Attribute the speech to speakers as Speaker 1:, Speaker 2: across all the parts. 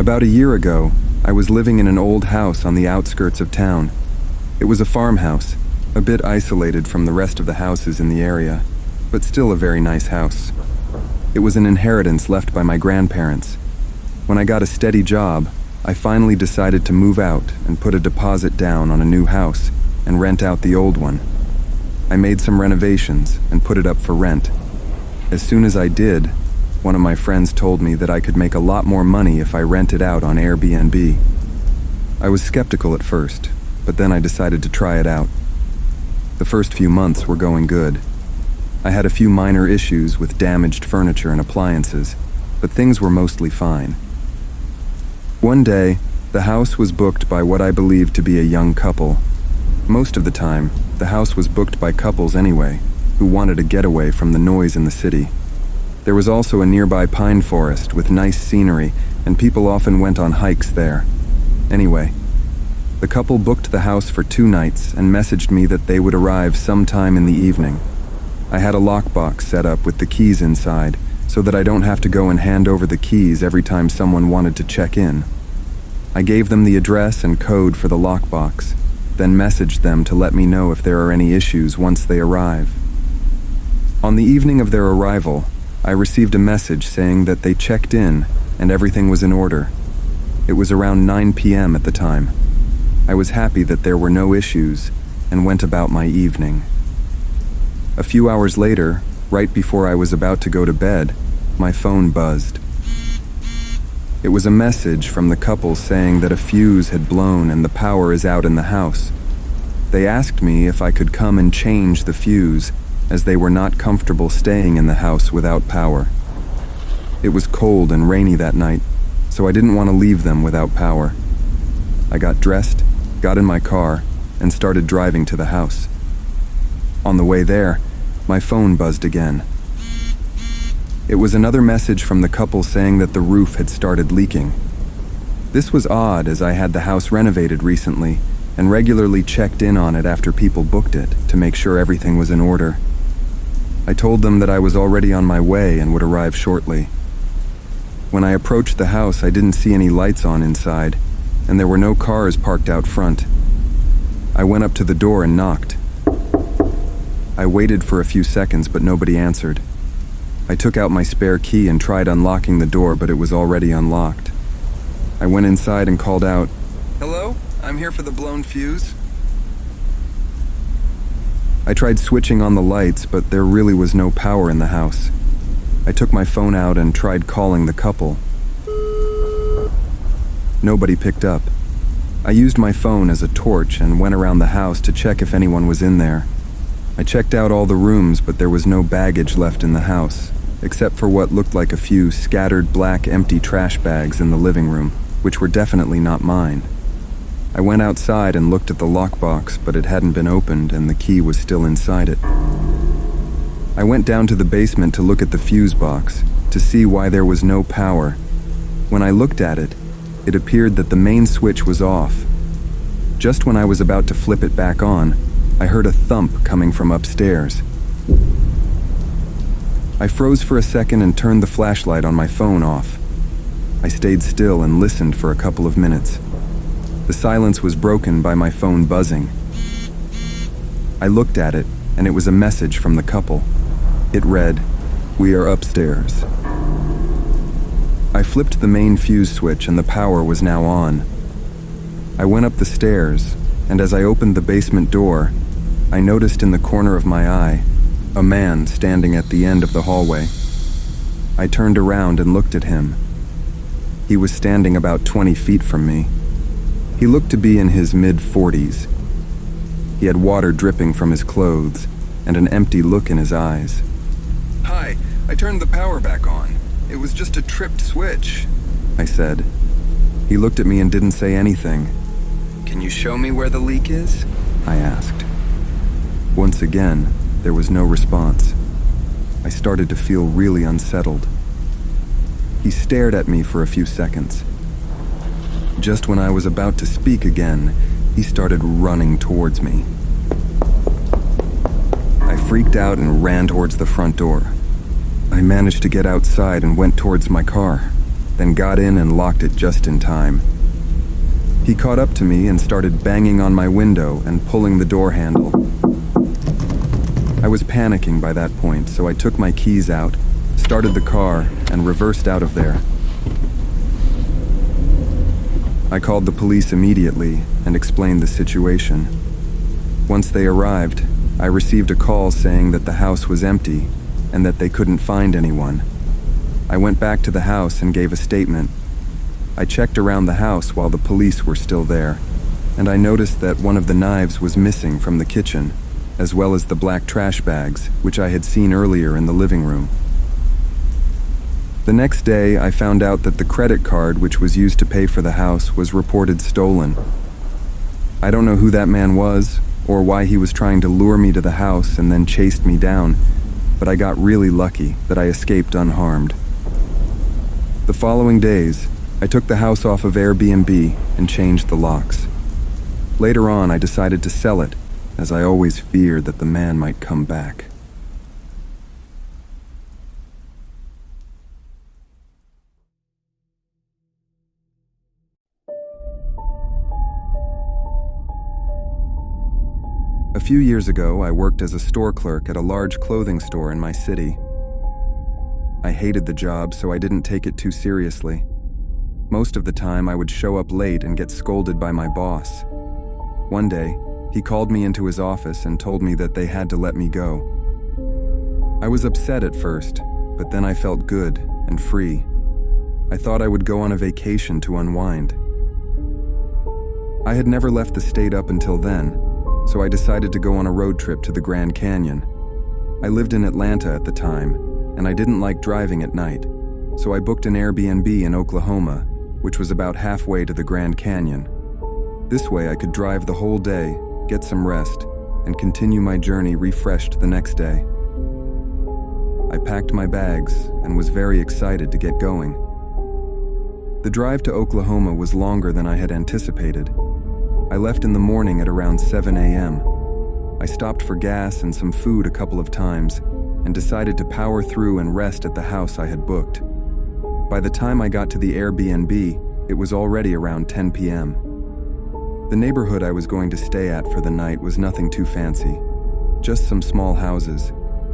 Speaker 1: About a year ago, I was living in an old house on the outskirts of town. It was a farmhouse, a bit isolated from the rest of the houses in the area, but still a very nice house. It was an inheritance left by my grandparents. When I got a steady job, I finally decided to move out and put a deposit down on a new house and rent out the old one. I made some renovations and put it up for rent. As soon as I did, one of my friends told me that I could make a lot more money if I rented out on AirBNB. I was skeptical at first, but then I decided to try it out. The first few months were going good. I had a few minor issues with damaged furniture and appliances, but things were mostly fine. One day, the house was booked by what I believed to be a young couple. Most of the time, the house was booked by couples anyway, who wanted a getaway from the noise in the city. There was also a nearby pine forest with nice scenery, and people often went on hikes there. Anyway, the couple booked the house for 2 nights and messaged me that they would arrive sometime in the evening. I had a lockbox set up with the keys inside, so that I don't have to go and hand over the keys every time someone wanted to check in. I gave them the address and code for the lockbox, then messaged them to let me know if there are any issues once they arrive. On the evening of their arrival, I received a message saying that they checked in and everything was in order. It was around 9 p.m. at the time. I was happy that there were no issues and went about my evening. A few hours later, right before I was about to go to bed, my phone buzzed. It was a message from the couple saying that a fuse had blown and the power is out in the house. They asked me if I could come and change the fuse, as they were not comfortable staying in the house without power. It was cold and rainy that night, so I didn't want to leave them without power. I got dressed, got in my car, and started driving to the house. On the way there, my phone buzzed again. It was another message from the couple saying that the roof had started leaking. This was odd, as I had the house renovated recently and regularly checked in on it after people booked it to make sure everything was in order. I told them that I was already on my way and would arrive shortly. When I approached the house, I didn't see any lights on inside, and there were no cars parked out front. I went up to the door and knocked. I waited for a few seconds, but nobody answered. I took out my spare key and tried unlocking the door, but it was already unlocked. I went inside and called out, "Hello? I'm here for the blown fuse." I tried switching on the lights, but there really was no power in the house. I took my phone out and tried calling the couple. Nobody picked up. I used my phone as a torch and went around the house to check if anyone was in there. I checked out all the rooms, but there was no baggage left in the house, except for what looked like a few scattered black empty trash bags in the living room, which were definitely not mine. I went outside and looked at the lockbox, but it hadn't been opened and the key was still inside it. I went down to the basement to look at the fuse box, to see why there was no power. When I looked at it, it appeared that the main switch was off. Just when I was about to flip it back on, I heard a thump coming from upstairs. I froze for a second and turned the flashlight on my phone off. I stayed still and listened for a couple of minutes. The silence was broken by my phone buzzing. I looked at it, and it was a message from the couple. It read, "We are upstairs." I flipped the main fuse switch and the power was now on. I went up the stairs, and as I opened the basement door, I noticed in the corner of my eye a man standing at the end of the hallway. I turned around and looked at him. He was standing about 20 feet from me. He looked to be in his mid-40s. He had water dripping from his clothes and an empty look in his eyes. "Hi, I turned the power back on. It was just a tripped switch," I said. He looked at me and didn't say anything. "Can you show me where the leak is?" I asked. Once again, there was no response. I started to feel really unsettled. He stared at me for a few seconds. Just when I was about to speak again, he started running towards me. I freaked out and ran towards the front door. I managed to get outside and went towards my car. then got in and locked it just in time. He caught up to me and started banging on my window and pulling the door handle. I was panicking by that point, so I took my keys out, started the car, and reversed out of there. I called the police immediately and explained the situation. Once they arrived, I received a call saying that the house was empty and that they couldn't find anyone. I went back to the house and gave a statement. I checked around the house while the police were still there, and I noticed that one of the knives was missing from the kitchen, as well as the black trash bags, which I had seen earlier in the living room. The next day, I found out that the credit card which was used to pay for the house was reported stolen. I don't know who that man was, or why he was trying to lure me to the house and then chased me down, but I got really lucky that I escaped unharmed. The following days, I took the house off of AirBNB and changed the locks. Later on, I decided to sell it, as I always feared that the man might come back. A few years ago, I worked as a store clerk at a large clothing store in my city. I hated the job, so I didn't take it too seriously. Most of the time, I would show up late and get scolded by my boss. One day, he called me into his office and told me that they had to let me go. I was upset at first, but then I felt good and free. I thought I would go on a vacation to unwind. I had never left the state up until then, so I decided to go on a road trip to the Grand Canyon. I lived in Atlanta at the time, and I didn't like driving at night, so I booked an Airbnb in Oklahoma, which was about halfway to the Grand Canyon. This way I could drive the whole day, get some rest, and continue my journey refreshed the next day. I packed my bags and was very excited to get going. The drive to Oklahoma was longer than I had anticipated. I left in the morning at around 7 a.m. I stopped for gas and some food a couple of times and decided to power through and rest at the house I had booked. By the time I got to the Airbnb, it was already around 10 p.m. The neighborhood I was going to stay at for the night was nothing too fancy, just some small houses,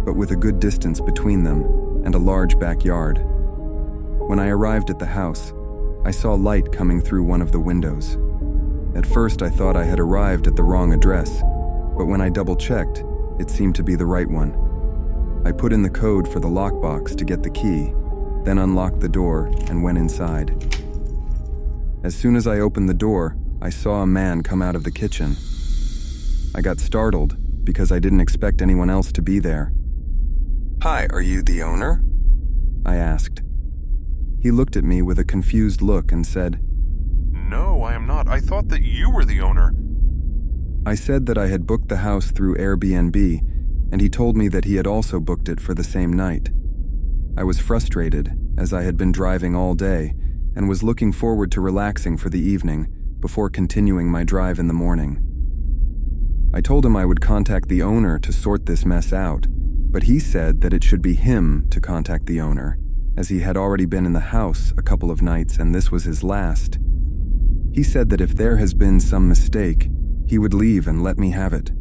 Speaker 1: but with a good distance between them and a large backyard. When I arrived at the house, I saw light coming through one of the windows. At first, I thought I had arrived at the wrong address, but when I double-checked, it seemed to be the right one. I put in the code for the lockbox to get the key, then unlocked the door and went inside. As soon as I opened the door, I saw a man come out of the kitchen. I got startled because I didn't expect anyone else to be there. "Hi, are you the owner?" I asked. He looked at me with a confused look and said,
Speaker 2: "No, I am not. I thought that you were the owner."
Speaker 1: I said that I had booked the house through Airbnb, and he told me that he had also booked it for the same night. I was frustrated, as I had been driving all day, and was looking forward to relaxing for the evening before continuing my drive in the morning. I told him I would contact the owner to sort this mess out, but he said that it should be him to contact the owner, as he had already been in the house a couple of nights and this was his last. He said that if there has been some mistake, he would leave and let me have it.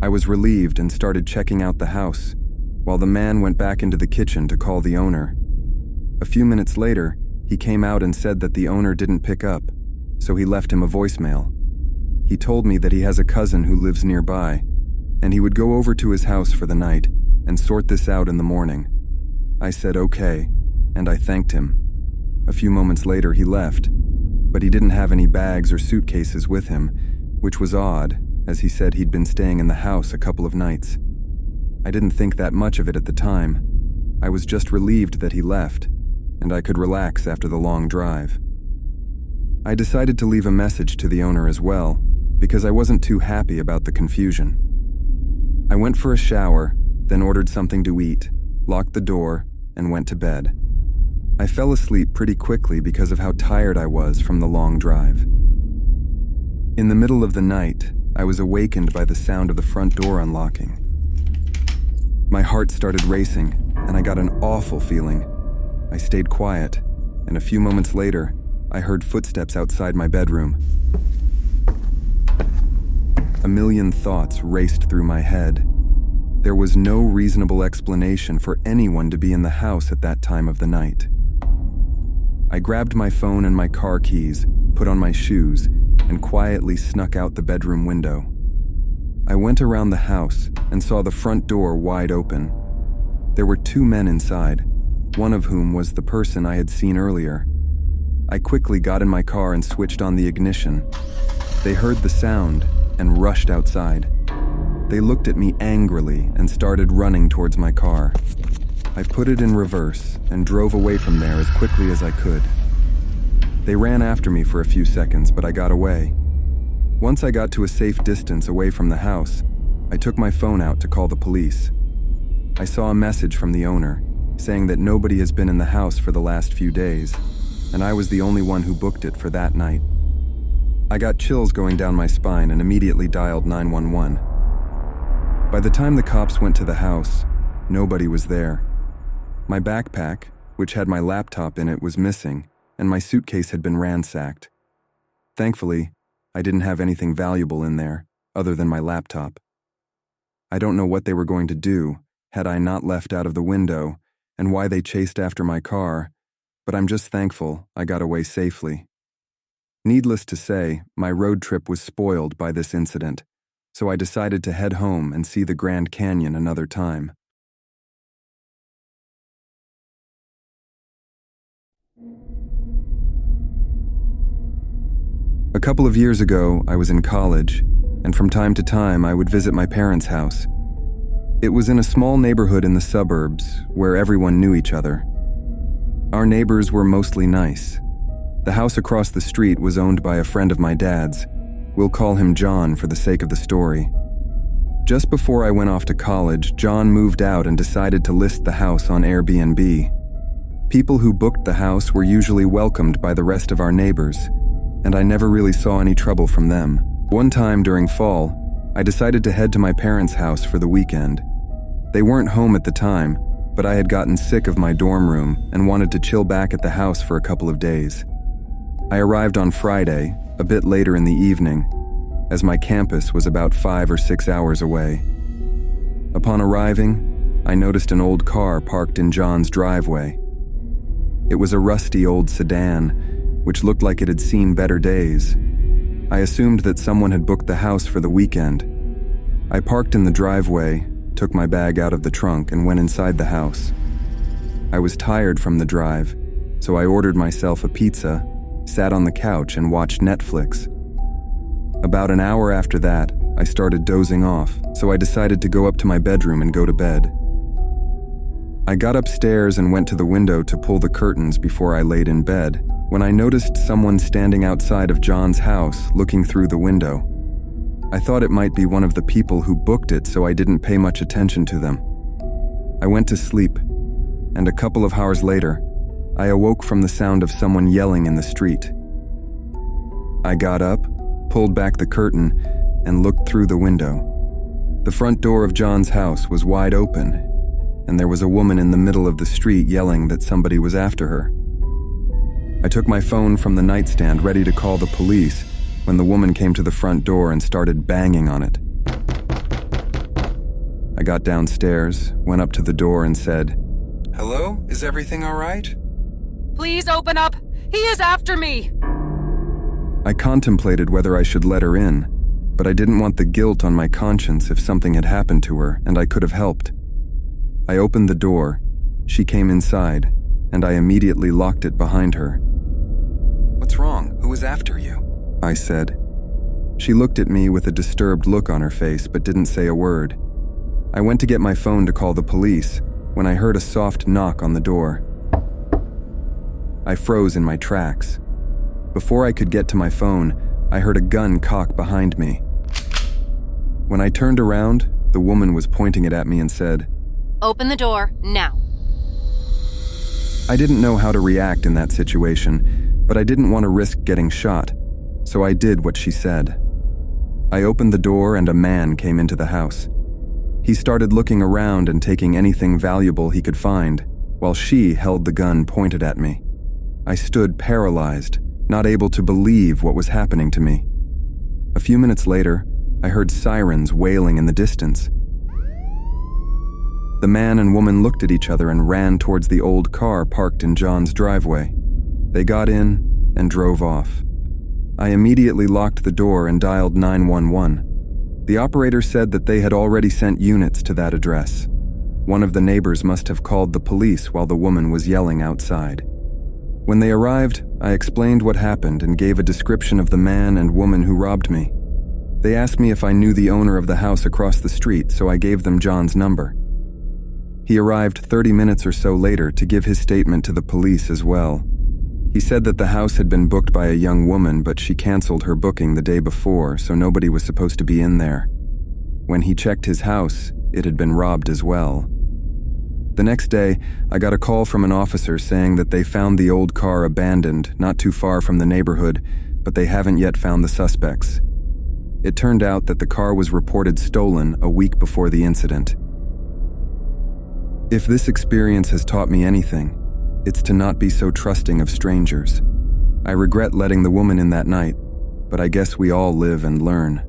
Speaker 1: I was relieved and started checking out the house, while the man went back into the kitchen to call the owner. A few minutes later, he came out and said that the owner didn't pick up, so he left him a voicemail. He told me that he has a cousin who lives nearby, and he would go over to his house for the night and sort this out in the morning. I said okay, and I thanked him. A few moments later, he left, but he didn't have any bags or suitcases with him, which was odd, as he said he'd been staying in the house a couple of nights. I didn't think that much of it at the time. I was just relieved that he left, and I could relax after the long drive. I decided to leave a message to the owner as well, because I wasn't too happy about the confusion. I went for a shower, then ordered something to eat, locked the door, and went to bed. I fell asleep pretty quickly because of how tired I was from the long drive. In the middle of the night, I was awakened by the sound of the front door unlocking. My heart started racing, and I got an awful feeling. I stayed quiet, and a few moments later, I heard footsteps outside my bedroom. A million thoughts raced through my head. There was no reasonable explanation for anyone to be in the house at that time of the night. I grabbed my phone and my car keys, put on my shoes, and quietly snuck out the bedroom window. I went around the house and saw the front door wide open. There were 2 men inside, one of whom was the person I had seen earlier. I quickly got in my car and switched on the ignition. They heard the sound and rushed outside. They looked at me angrily and started running towards my car. I put it in reverse and drove away from there as quickly as I could. They ran after me for a few seconds, but I got away. Once I got to a safe distance away from the house, I took my phone out to call the police. I saw a message from the owner saying that nobody has been in the house for the last few days, and I was the only one who booked it for that night. I got chills going down my spine and immediately dialed 911. By the time the cops went to the house, nobody was there. My backpack, which had my laptop in it, was missing, and my suitcase had been ransacked. Thankfully, I didn't have anything valuable in there, other than my laptop. I don't know what they were going to do had I not left out of the window, and why they chased after my car, but I'm just thankful I got away safely. Needless to say, my road trip was spoiled by this incident, so I decided to head home and see the Grand Canyon another time. A couple of years ago, I was in college, and from time to time I would visit my parents' house. It was in a small neighborhood in the suburbs where everyone knew each other. Our neighbors were mostly nice. The house across the street was owned by a friend of my dad's. We'll call him John for the sake of the story. Just before I went off to college, John moved out and decided to list the house on AirBNB. People who booked the house were usually welcomed by the rest of our neighbors, and I never really saw any trouble from them. One time during fall, I decided to head to my parents' house for the weekend. They weren't home at the time, but I had gotten sick of my dorm room and wanted to chill back at the house for a couple of days. I arrived on Friday, a bit later in the evening, as my campus was about 5 or 6 hours away. Upon arriving, I noticed an old car parked in John's driveway. It was a rusty old sedan, which looked like it had seen better days. I assumed that someone had booked the house for the weekend. I parked in the driveway, took my bag out of the trunk, and went inside the house. I was tired from the drive, so I ordered myself a pizza, sat on the couch, and watched Netflix. About an hour after that, I started dozing off, so I decided to go up to my bedroom and go to bed. I got upstairs and went to the window to pull the curtains before I laid in bed, when I noticed someone standing outside of John's house looking through the window. I thought it might be one of the people who booked it, so I didn't pay much attention to them. I went to sleep, and a couple of hours later, I awoke from the sound of someone yelling in the street. I got up, pulled back the curtain, and looked through the window. The front door of John's house was wide open, and there was a woman in the middle of the street yelling that somebody was after her. I took my phone from the nightstand ready to call the police when the woman came to the front door and started banging on it. I got downstairs, went up to the door and said, "Hello, is everything all right?"
Speaker 3: Please open up! He is after me!
Speaker 1: I contemplated whether I should let her in, but I didn't want the guilt on my conscience if something had happened to her and I could have helped. I opened the door, she came inside, and I immediately locked it behind her. "What's wrong? Who is after you?" I said. She looked at me with a disturbed look on her face but didn't say a word. I went to get my phone to call the police when I heard a soft knock on the door. I froze in my tracks. Before I could get to my phone, I heard a gun cock behind me. When I turned around, the woman was pointing it at me and said,
Speaker 3: Open the door, now.
Speaker 1: I didn't know how to react in that situation, but I didn't want to risk getting shot, so I did what she said. I opened the door and a man came into the house. He started looking around and taking anything valuable he could find, while she held the gun pointed at me. I stood paralyzed, not able to believe what was happening to me. A few minutes later, I heard sirens wailing in the distance. The man and woman looked at each other and ran towards the old car parked in John's driveway. They got in and drove off. I immediately locked the door and dialed 911. The operator said that they had already sent units to that address. One of the neighbors must have called the police while the woman was yelling outside. When they arrived, I explained what happened and gave a description of the man and woman who robbed me. They asked me if I knew the owner of the house across the street, so I gave them John's number. He arrived 30 minutes or so later to give his statement to the police as well. He said that the house had been booked by a young woman, but she canceled her booking the day before, so nobody was supposed to be in there. When he checked his house, it had been robbed as well. The next day, I got a call from an officer saying that they found the old car abandoned not too far from the neighborhood, but they haven't yet found the suspects. It turned out that the car was reported stolen a week before the incident. If this experience has taught me anything, it's to not be so trusting of strangers. I regret letting the woman in that night, but I guess we all live and learn.